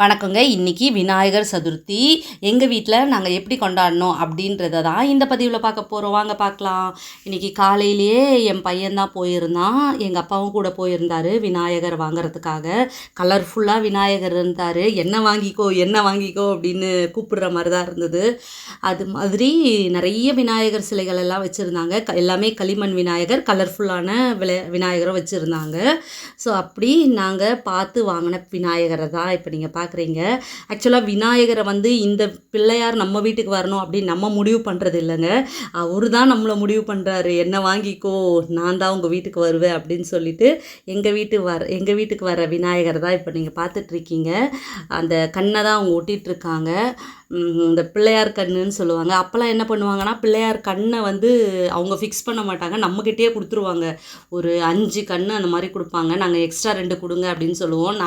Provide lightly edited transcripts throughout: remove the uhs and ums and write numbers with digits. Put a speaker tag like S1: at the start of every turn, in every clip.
S1: வணக்கங்க. இன்னைக்கு விநாயகர் சதுர்த்தி. எங்க வீட்ல நாங்க எப்படி கொண்டாடினோம் அப்படின்றத தான் இந்த பதிவுல பார்க்க போறோம். வாங்க பார்க்கலாம். இன்னைக்கு காலையிலேயே என் பையன் தான் போயிருந்தான். எங்க அப்பாவும் கூட போயிருந்தாரு விநாயகர் வாங்குறதுக்காக. கலர்ஃபுல்லா விநாயகர் இருந்தாரு. "என்ன வாங்கிக்கோ, என்ன வாங்கிக்கோ" அப்படின்னு கூப்பிடுற மாரி தான் இருந்தது. அது மாதிரி நிறைய விநாயகர் சிலைகள் எல்லாம் வச்சிருந்தாங்க. எல்லாமே களிமண் விநாயகர், கலர்ஃபுல்லான விநாயகரும் வச்சிருந்தாங்க. ஸோ அப்படி நாங்க பார்த்து வாங்கின விநாயகரை தான் இப்போ நீங்க பார்க்குறீங்க. ஆக்சுவலாக விநாயகரை வந்து இந்த பிள்ளையார் நம்ம வீட்டுக்கு வரணும் அப்படின்னு நம்ம முடிவு பண்ணுறது இல்லைங்க. அவரு தான் நம்மளை முடிவு பண்ணுறாரு. "என்ன வாங்கிக்கோ, நான் தான் உங்கள் வீட்டுக்கு வருவேன்" அப்படின்னு சொல்லிட்டு எங்கள் வீட்டுக்கு வர விநாயகர் தான் இப்போ நீங்கள் பார்த்துட்ருக்கீங்க. அந்த கண்ணை தான் அவங்க ஒட்டிகிட்ருக்காங்க. இந்த பிள்ளையார் கண்ணுன்னு சொல்லுவாங்க. அப்போல்லாம் என்ன பண்ணுவாங்கன்னா, பிள்ளையார் கண்ணை வந்து அவங்க ஃபிக்ஸ் பண்ண மாட்டாங்க, நம்மக்கிட்டேயே கொடுத்துருவாங்க. ஒரு 5 கண்ணு அந்த மாதிரி கொடுப்பாங்க. நாங்கள் எக்ஸ்ட்ரா 2 கொடுங்க அப்படின்னு சொல்லுவோம்.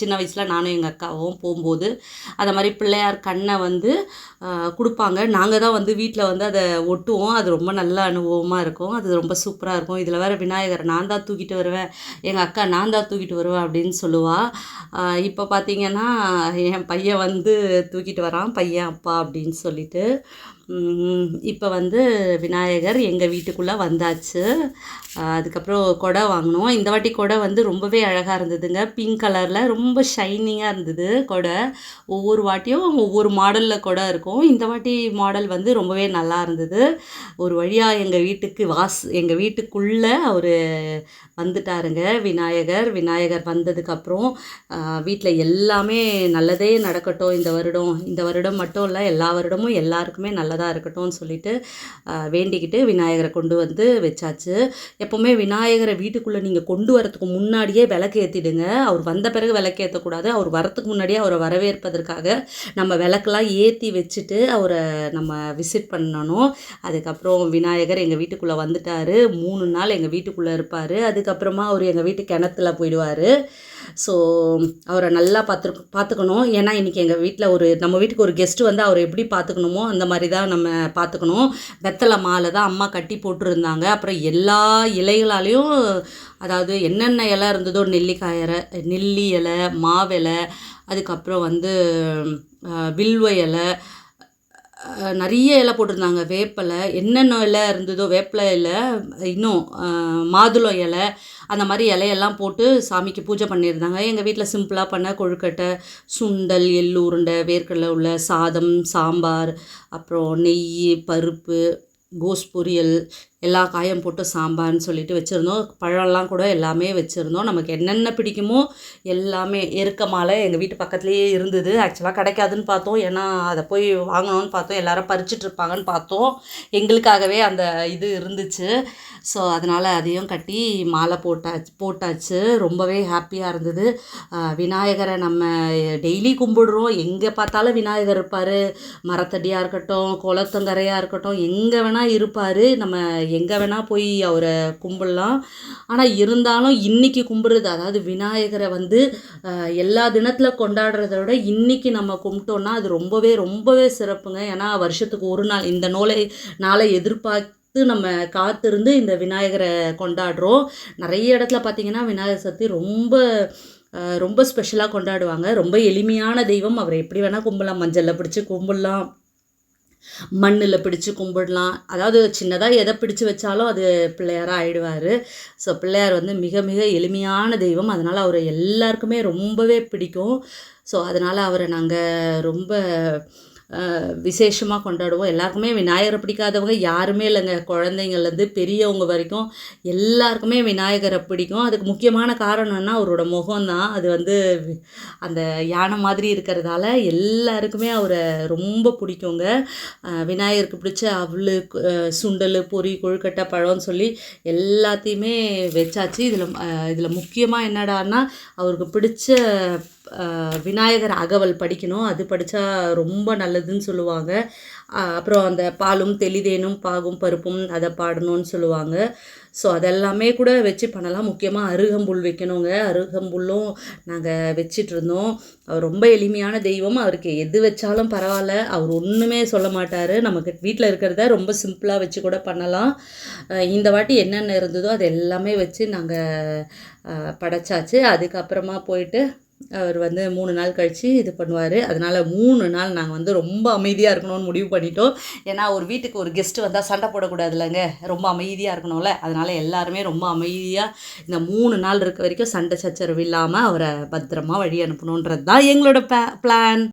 S1: சின்ன வயசில் நானும் எங்கள் அக்காவும் போகும்போது அதை மாதிரி பிள்ளையார் கண்ணை வந்து கொடுப்பாங்க. நாங்கள் தான் வந்து வீட்டில் வந்து அதை ஒட்டுவோம். அது ரொம்ப நல்ல அனுபவமாக இருக்கும். அது ரொம்ப சூப்பராக இருக்கும். இதில் வேறு விநாயகரை நான் தான் தூக்கிட்டு வருவேன், எங்கள் அக்கா நான் தான் தூக்கிட்டு வருவேன் அப்படின்னு சொல்லுவாள். இப்போ பார்த்தீங்கன்னா என் பையன் வந்து தூக்கிட்டு வரான், பையன் அப்பா அப்படின்னு சொல்லிட்டு. இப்போ வந்து விநாயகர் எங்கள் வீட்டுக்குள்ளே வந்தாச்சு. அதுக்கப்புறம் கொடை வாங்கினோம். இந்த வாட்டி கொடை வந்து ரொம்பவே அழகாக இருந்ததுங்க. பிங்க் கலரில் ரொம்ப ஷைனிங்காக இருந்தது கொடை. ஒவ்வொரு வாட்டியும் ஒவ்வொரு மாடலில் கொடை இருக்கும். இந்த வாட்டி மாடல் வந்து ரொம்பவே நல்லா இருந்தது. ஒரு வழியாக எங்கள் வீட்டுக்குள்ளே அவர் வந்துட்டாருங்க விநாயகர் வந்ததுக்கப்புறம் வீட்டில் எல்லாமே நல்லதே நடக்கட்டும் இந்த வருடம் மட்டும் இல்லை, எல்லா வருடமும் எல்லாருக்குமே நல்லதாக இருக்கட்டும்னு சொல்லிட்டு வேண்டிக்கிட்டு விநாயகரை கொண்டு வந்து வச்சாச்சு. எப்போவுமே விநாயகரை வீட்டுக்குள்ளே நீங்கள் கொண்டு வரத்துக்கு முன்னாடியே விளக்கு ஏற்றிடுங்க. அவர் வந்த பிறகு விளக்கு ஏற்றக்கூடாது. அவர் வரத்துக்கு முன்னாடியே அவரை வரவேற்பதற்காக நம்ம விளக்கெல்லாம் ஏற்றி வச்சுட்டு அவரை நம்ம விசிட் பண்ணணும். அதுக்கப்புறம் விநாயகர் எங்கள் வீட்டுக்குள்ளே வந்துட்டார். 3 நாள் எங்கள் வீட்டுக்குள்ளே இருப்பார். அதுக்கப்புறமா அவர் எங்கள் வீட்டு கிணத்துல போயிடுவார். ஸோ அவரை நல்லா பார்த்துக்கணும். ஏன்னா இன்றைக்கி எங்கள் வீட்டில் நம்ம வீட்டுக்கு ஒரு கெஸ்ட்டு வந்து அவரை எப்படி பார்த்துக்கணுமோ அந்த மாதிரி தான் நம்ம பார்த்துக்கணும். வெத்தலை மாலை தான் அம்மா கட்டி போட்டுருந்தாங்க. அப்புறம் எல்லா இலைகளாலேயும், அதாவது என்னென்ன இலை இருந்ததோ, நெல்லி இலை, மாவிலை, அதுக்கப்புறம் வந்து வில்வ இலை, நிறைய இலை போட்டிருந்தாங்க. வேப்பலை, என்னென்ன இலை இருந்ததோ, வேப்பிலை இலை, இன்னும் மாதுளை இலை, அந்த மாதிரி இலையெல்லாம் போட்டு சாமிக்கு பூஜை பண்ணியிருந்தாங்க. எங்கள் வீட்டில் சிம்பிளாக பண்ண கொழுக்கட்டை, சுண்டல், எள்ளு உருண்டை, வேர்க்கடலை உள்ள சாதம், சாம்பார், அப்புறம் நெய், பருப்பு, கோஸ் பொரியல், எல்லா காயும் போட்டு சாம்பார்னு சொல்லிட்டு வச்சுருந்தோம். பழம்லாம் கூட எல்லாமே வச்சுருந்தோம். நமக்கு என்னென்ன பிடிக்குமோ எல்லாமே. எருக்க மாலை எங்கள் வீட்டு பக்கத்துலேயே இருந்தது. ஆக்சுவலாக கிடைக்காதுன்னு பார்த்தோம். ஏன்னா அதை போய் வாங்கணும்னு பார்த்தோம், எல்லாரும் பறிச்சிட்ருப்பாங்கன்னு பார்த்தோம். எங்களுக்காகவே அந்த இது இருந்துச்சு. ஸோ அதனால் அதையும் கட்டி மாலை போட்டாச்சு. ரொம்பவே ஹாப்பியாக இருந்தது. விநாயகரை நம்ம டெய்லி கும்பிடுறோம். எங்கே பார்த்தாலும் விநாயகர் இருப்பார். மரத்தடியாக இருக்கட்டும், குளத்தங்கரையாக இருக்கட்டும், எங்கே வேணால் இருப்பார். நம்ம எங்கே வேணால் போய் அவரை கும்பிடலாம். ஆனால் இருந்தாலும் இன்றைக்கி கும்பிட்றது, அதாவது விநாயகரை வந்து எல்லா தினத்தில் கொண்டாடுறத விட இன்றைக்கி நம்ம கும்பிட்டோன்னா அது ரொம்பவே ரொம்பவே சிறப்புங்க. ஏன்னா வருஷத்துக்கு ஒரு நாள் இந்த நாளை எதிர்பார்த்து நம்ம காத்திருந்து இந்த விநாயகரை கொண்டாடுறோம். நிறைய இடத்துல பார்த்திங்கன்னா விநாயகர் சதுர்த்தி ரொம்ப ஸ்பெஷலாக கொண்டாடுவாங்க. ரொம்ப எளிமையான தெய்வம். அவரை எப்படி வேணால் கும்பிடலாம். மஞ்சளில் பிடிச்சி கும்பிடலாம், மண்ணில் பிடிச்சி கும்பிடலாம். அதாவது சின்னதாக எதை பிடிச்சி வச்சாலும் அது பிள்ளையாராக ஆகிடுவார். ஸோ பிள்ளையார் வந்து மிக மிக எளிமையான தெய்வம். அதனால் அவரை எல்லாருக்குமே ரொம்பவே பிடிக்கும். ஸோ அதனால் அவரை நாங்கள் ரொம்ப விசேஷமாக கொண்டாடுவோம். எல்லாருக்குமே விநாயகரை பிடிக்காதவங்க யாருமே இல்லைங்க. குழந்தைங்கள்லேருந்து பெரியவங்க வரைக்கும் எல்லாருக்குமே விநாயகரை பிடிக்கும். அதுக்கு முக்கியமான காரணம்னா அவரோட முகம்தான். அது வந்து அந்த யானை மாதிரி இருக்கிறதால எல்லாருக்குமே அவரை ரொம்ப பிடிக்குங்க. விநாயகருக்கு பிடிச்ச அவலு, சுண்டல், பொரி, கொழுக்கட்டை, பழம்னு சொல்லி எல்லாத்தையுமே வச்சாச்சு. இதில் முக்கியமாக என்னடான்னா, அவருக்கு பிடிச்ச விநாயகர் அகவல் படிக்கணும். அது படித்தா ரொம்ப நல்லதுன்னு சொல்லுவாங்க. அப்புறம் அந்த பாலும் தெளிதேனும் பாகும் பருப்பும் அதை பாடணும்னு சொல்லுவாங்க. ஸோ அதெல்லாமே கூட வச்சு பண்ணலாம். முக்கியமாக அருகம்புல் வைக்கணுங்க. அருகம்புல்லும் நாங்கள் வச்சிட்ருந்தோம். அவர் ரொம்ப எளிமையான தெய்வம். அவருக்கு எது வச்சாலும் பரவாயில்ல, அவர் ஒன்றுமே சொல்ல மாட்டார். நமக்கு வீட்டில் இருக்கிறத ரொம்ப சிம்பிளாக வச்சு கூட பண்ணலாம். இந்த வாட்டி என்னென்ன இருந்ததோ அது எல்லாமே வச்சு நாங்கள் படைச்சாச்சு. அதுக்கப்புறமா போயிட்டு அவர் வந்து 3 நாள் கழித்து இது பண்ணுவார். அதனால் 3 நாள் நாங்கள் வந்து ரொம்ப அமைதியாக இருக்கணும்னு முடிவு பண்ணிட்டோம். ஏன்னா ஒரு வீட்டுக்கு ஒரு கெஸ்ட்டு வந்தால் சண்டை போடக்கூடாதுல்லங்க, ரொம்ப அமைதியாக இருக்கணும்ல. அதனால் எல்லாருமே ரொம்ப அமைதியாக இந்த 3 நாள் இருக்க வரைக்கும் சண்டை சச்சரவு இல்லாமல் அவரை பத்திரமா வழி அனுப்பணுன்றது தான் எங்களோட பிளான்.